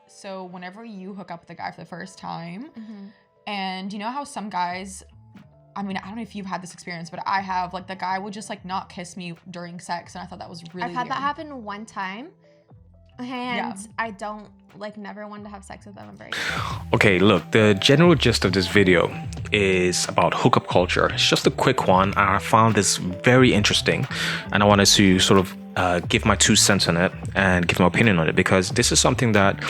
So whenever you hook up with a guy for the first time, and you know how some guys, I mean, I don't know if you've had this experience, but I have, like, the guy would just, like, not kiss me during sex, and I thought that was really I've had weird. that happen one time, and I don't, like, never wanted to have sex with them. I'm very Okay, look, the general gist of this video is about hookup culture. It's just a quick one, and I found this very interesting, and I wanted to sort of give my 2 cents on it and give my opinion on it, because this is something that,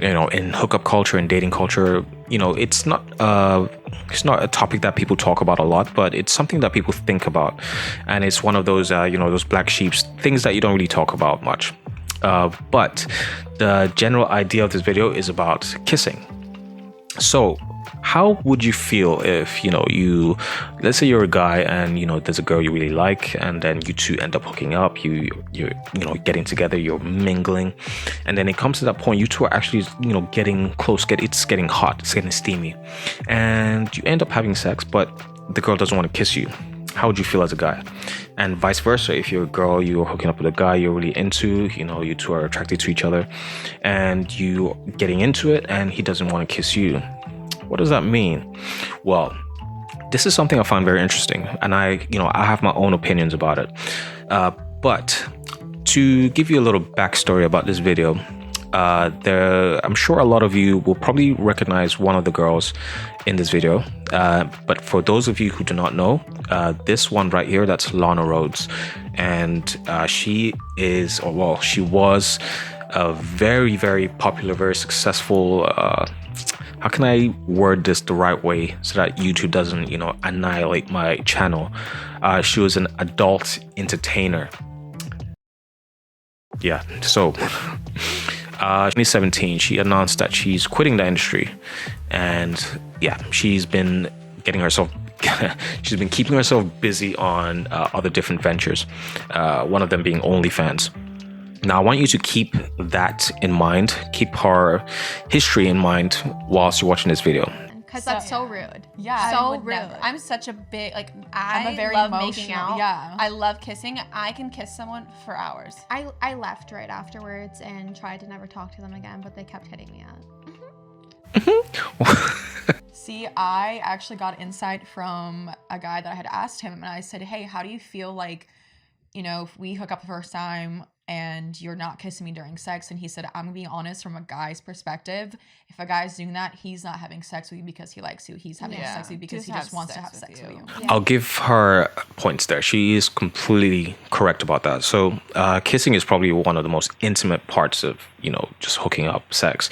you know, in hookup culture and dating culture, you know, it's not a topic that people talk about a lot, but it's something that people think about, and it's one of those you know, those black sheeps, things that you don't really talk about much. But the general idea of this video is about kissing. So how would you feel if, you know, let's say you're a guy and, you know, there's a girl you really like, and then you two end up hooking up, you're you know, getting together, you're mingling, and then it comes to that point, you two are actually, you know, getting close, it's getting hot, it's getting steamy, and you end up having sex, but the girl doesn't want to kiss you. How would you feel as a guy? And vice versa, if you're a girl, you're hooking up with a guy you're really into, you know, you two are attracted to each other, and you getting into it, and he doesn't want to kiss you. What does that mean? Well, this is something I find very interesting, and I have my own opinions about it. But to give you a little backstory about this video, I'm sure a lot of you will probably recognize one of the girls in this video. But for those of you who do not know, this one right here, that's Lana Rhodes, and she was a very, very popular, very successful. How can I word this the right way so that YouTube doesn't, you know, annihilate my channel? She was an adult entertainer. Yeah, so 2017, she announced that she's quitting the industry, and yeah, she's been keeping herself busy on other different ventures. One of them being OnlyFans. Now, I want you to keep that in mind, keep her history in mind whilst you're watching this video. Because that's so rude. Yeah, so rude. I'm such a big, like, I'm a very love emotional, making out. yeah. I love kissing. I can kiss someone for hours. I left right afterwards and tried to never talk to them again, but they kept hitting me up. See, I actually got insight from a guy that I had asked him, and I said, hey, how do you feel like, you know, if we hook up the first time and you're not kissing me during sex? And he said, I'm being honest, from a guy's perspective, if a guy's doing that, he's not having sex with you because he likes you. He's having sex with you because he just wants to have sex with you. Yeah. I'll give her points there. She is completely correct about that. So kissing is probably one of the most intimate parts of, you know, just hooking up sex.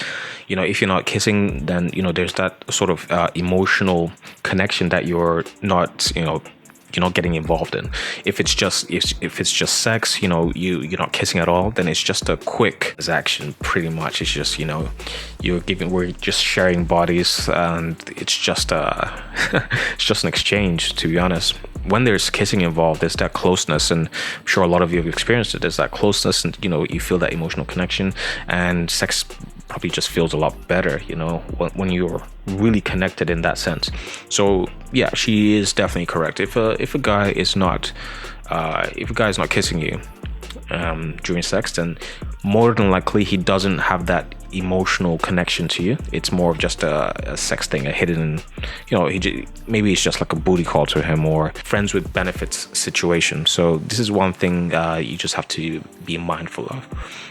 You know, if you're not kissing, then, you know, there's that sort of emotional connection that you're not, you know, you're not getting involved in. If it's just sex, you know, you're not kissing at all, then it's just a quick transaction. Pretty much, it's just, you know, we're just sharing bodies, and it's just it's just an exchange, to be honest. When there's kissing involved, there's that closeness, and I'm sure a lot of you have experienced it. There's that closeness, and, you know, you feel that emotional connection, and sex probably just feels a lot better, you know, when you're really connected in that sense. So yeah, she is definitely correct. If a guy is not kissing you during sex, then more than likely he doesn't have that emotional connection to you. It's more of just a sex thing, a hidden, you know, maybe it's just like a booty call to him, or friends with benefits situation. So this is one thing you just have to be mindful of.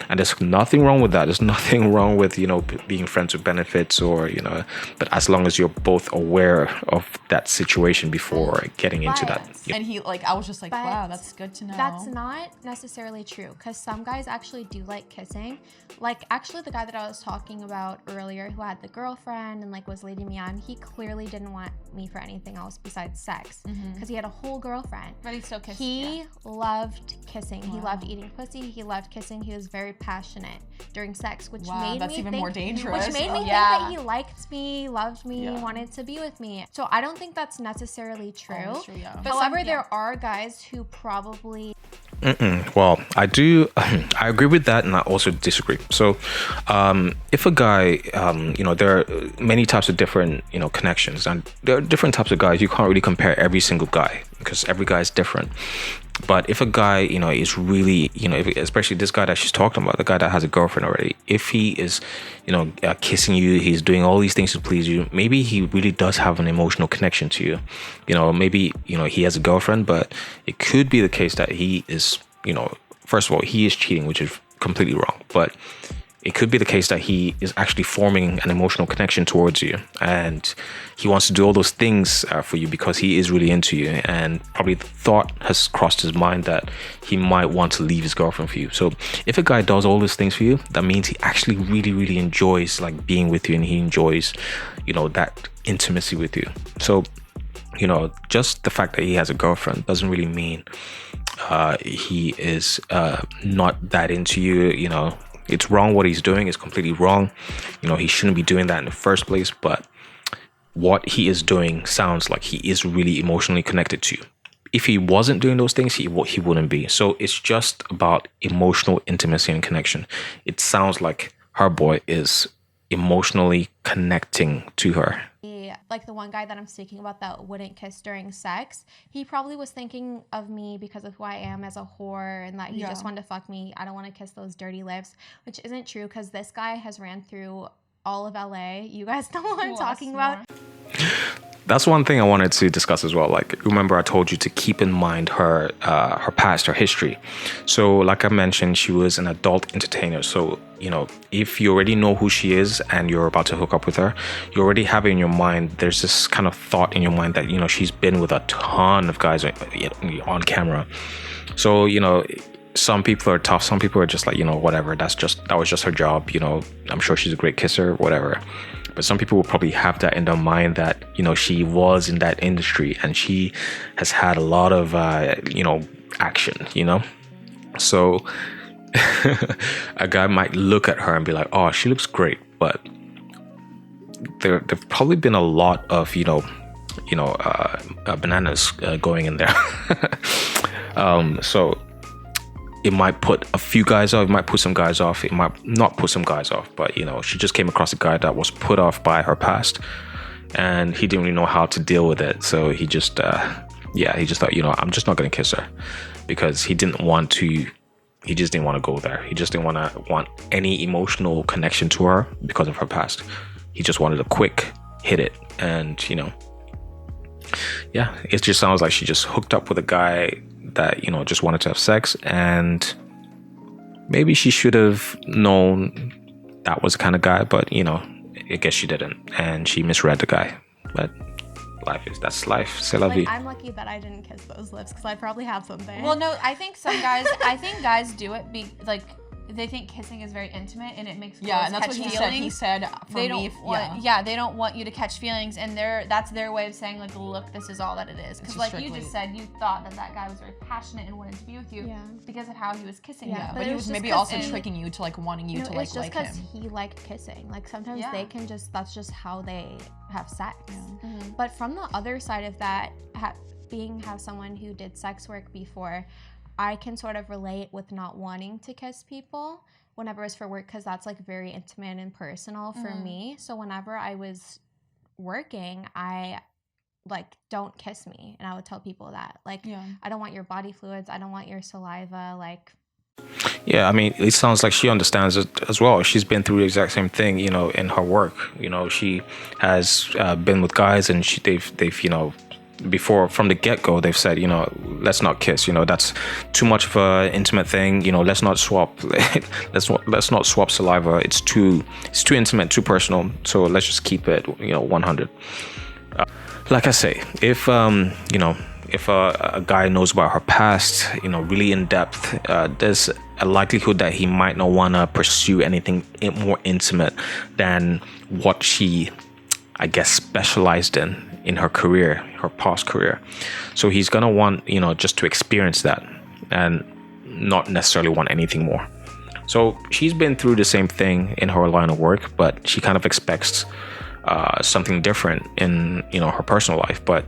And there's nothing wrong with that. There's nothing wrong with, you know, being friends with benefits, or, you know, but as long as you're both aware of that situation before getting into that. Yeah. And he, like, I was just like, wow, that's good to know. That's not necessarily true, because some guys actually do like kissing. Like, actually, the guy that I was talking about earlier, who had the girlfriend and, like, was leading me on, he clearly didn't want me for anything else besides sex, because he had a whole girlfriend. But he still kissed. He loved kissing. He loved eating pussy. He loved kissing. He was very passionate during sex, which made me think, more dangerous. Which made me think that he liked me, loved me, wanted to be with me. So I don't think that's necessarily true. Oh, true, yeah. But however, there are guys who probably. Well, I agree with that, and I also disagree. So if a guy, you know, there are many types of different, you know, connections, and there are different types of guys. You can't really compare every single guy, because every guy is different. But if a guy, is really, especially this guy that she's talking about, the guy that has a girlfriend already, if he is, kissing you, he's doing all these things to please you, maybe he really does have an emotional connection to you. Maybe, he has a girlfriend, but it could be the case that he is, first of all, he is cheating, which is completely wrong. But it could be the case that he is actually forming an emotional connection towards you, and he wants to do all those things for you because he is really into you, and probably the thought has crossed his mind that he might want to leave his girlfriend for you. So if a guy does all those things for you, that means he actually really, really enjoys like being with you, and he enjoys, that intimacy with you. So, just the fact that he has a girlfriend doesn't really mean he is not that into you. It's wrong what he's doing. It's completely wrong. He shouldn't be doing that in the first place. But what he is doing sounds like he is really emotionally connected to you. If he wasn't doing those things, he wouldn't be. So it's just about emotional intimacy and connection. It sounds like her boy is emotionally connecting to her. Like the one guy that I'm speaking about that wouldn't kiss during sex, he probably was thinking of me because of who I am as a whore, and that he just wanted to fuck me. I don't want to kiss those dirty lips, which isn't true because this guy has ran through all of LA. You guys know what I'm talking about. That's one thing I wanted to discuss as well. Like, remember I told you to keep in mind her past, her history. So like I mentioned, she was an adult entertainer. So, if you already know who she is and you're about to hook up with her, you already have it in your mind. There's this kind of thought in your mind that, she's been with a ton of guys on camera. So, some people are tough. Some people are just like, whatever. That was just her job. I'm sure she's a great kisser, whatever. But some people will probably have that in their mind that, she was in that industry and she has had a lot of, action, So a guy might look at her and be like, oh, she looks great. But there've probably been a lot of, bananas going in there. So it might put a few guys off, it might put some guys off, it might not put some guys off, but she just came across a guy that was put off by her past, and he didn't really know how to deal with it. So he just thought, I'm just not gonna kiss her, because he just didn't want to go there. He just didn't want any emotional connection to her because of her past. He just wanted a quick hit it, and it just sounds like she just hooked up with a guy that just wanted to have sex, and maybe she should have known that was the kind of guy, but I guess she didn't, and she misread the guy. But that's life. C'est la vie. I'm lucky that I didn't kiss those lips because I probably have something. Well, no, I think guys do it they think kissing is very intimate and it makes girls and that's catch what he feelings. said. He said They don't want you to catch feelings, and that's their way of saying like, look, this is all that it is. Because like you just said, you thought that guy was very passionate and wanted to be with you because of how he was kissing you. But he was maybe also tricking you to like wanting you to like it's just him. He liked kissing. Like sometimes they can that's just how they have sex. But from the other side of that, have someone who did sex work before, I can sort of relate with not wanting to kiss people whenever it's for work, because that's like very intimate and personal for me. So whenever I was working, I like, don't kiss me, and I would tell people that like, I don't want your body fluids, I don't want your saliva, like. Yeah, I mean, it sounds like she understands it as well. She's been through the exact same thing, in her work. She has been with guys, and they've before, from the get-go, they've said, let's not kiss, that's too much of an intimate thing, let's not swap let's not swap saliva, it's too intimate, too personal, so let's just keep it 100. Like I say, if a guy knows about her past, really in depth, there's a likelihood that he might not want to pursue anything more intimate than what she, I guess, specialized in her career, her past career. So he's gonna want, just to experience that and not necessarily want anything more. So she's been through the same thing in her line of work, but she kind of expects something different in, her personal life. But,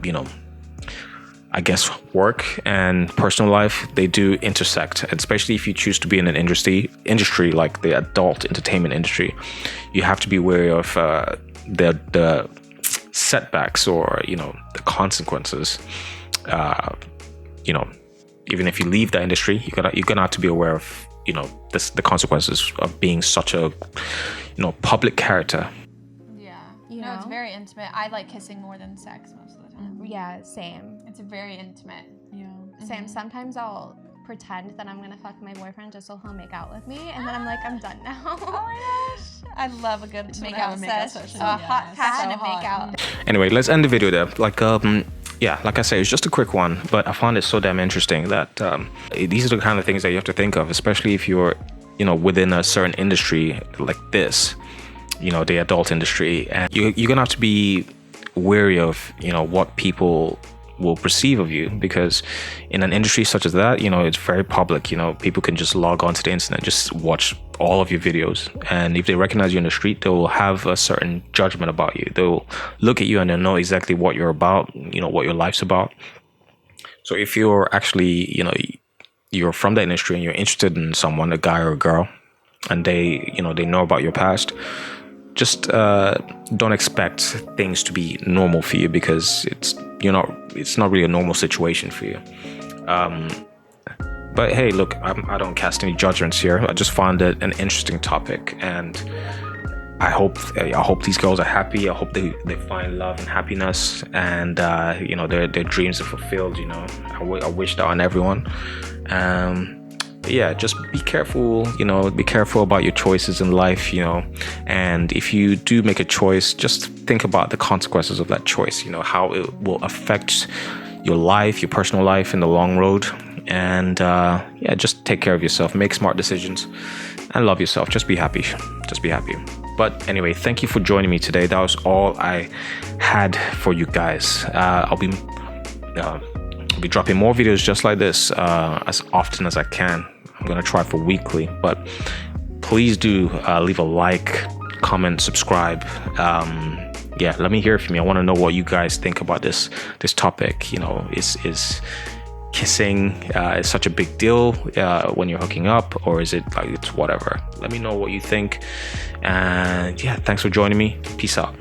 I guess work and personal life, they do intersect, especially if you choose to be in an industry like the adult entertainment industry. You have to be wary of the setbacks or the consequences even if you leave the industry, you're gonna have to be aware of, you know, the consequences of being such a, you know, public character. Yeah. You No, know? it's very intimate. I like kissing more than sex most of the time. Yeah, same. It's very intimate. Yeah. Same. Sometimes I'll pretend that I'm gonna fuck my boyfriend just so he'll make out with me, and then I'm like, I'm done now. Oh my gosh. I love a good wanna have make-out a make-out session. session. A hot, Yes. passionate So hot. make-out. Anyway, let's end the video there. Like, yeah, like I say, it's just a quick one, but I found it so damn interesting that these are the kind of things that you have to think of, especially if you're, you know, within a certain industry like this, you know, the adult industry, and you're gonna have to be wary of, you know, what people will perceive of you, because in an industry such as that, you know, it's very public. You know, people can just log onto the internet, just watch all of your videos, and if they recognize you in the street, they will have a certain judgment about you. They'll look at you and they'll know exactly what you're about, you know, what your life's about. So if you're actually, you know, you're from the industry and you're interested in someone, a guy or a girl, and they, you know, they know about your past, just don't expect things to be normal for you, because it's not really a normal situation for you. But hey, look, I don't cast any judgments here. I just found it an interesting topic, and I hope these girls are happy. I hope they find love and happiness, and you know, their dreams are fulfilled. You know, I wish that on everyone. Yeah, just be careful, you know, be careful about your choices in life, you know, and if you do make a choice, just think about the consequences of that choice, you know, how it will affect your life, your personal life in the long road. And yeah, just take care of yourself, make smart decisions, and love yourself. Just be happy. But anyway, thank you for joining me today. That was all I had for you guys. I'll be dropping more videos just like this as often as I can. I'm gonna try for weekly, but please do leave a like, comment, subscribe. Yeah, let me hear from you. I want to know what you guys think about this topic. You know, is kissing is such a big deal when you're hooking up, or is it like it's whatever? Let me know what you think. And yeah, thanks for joining me. Peace out.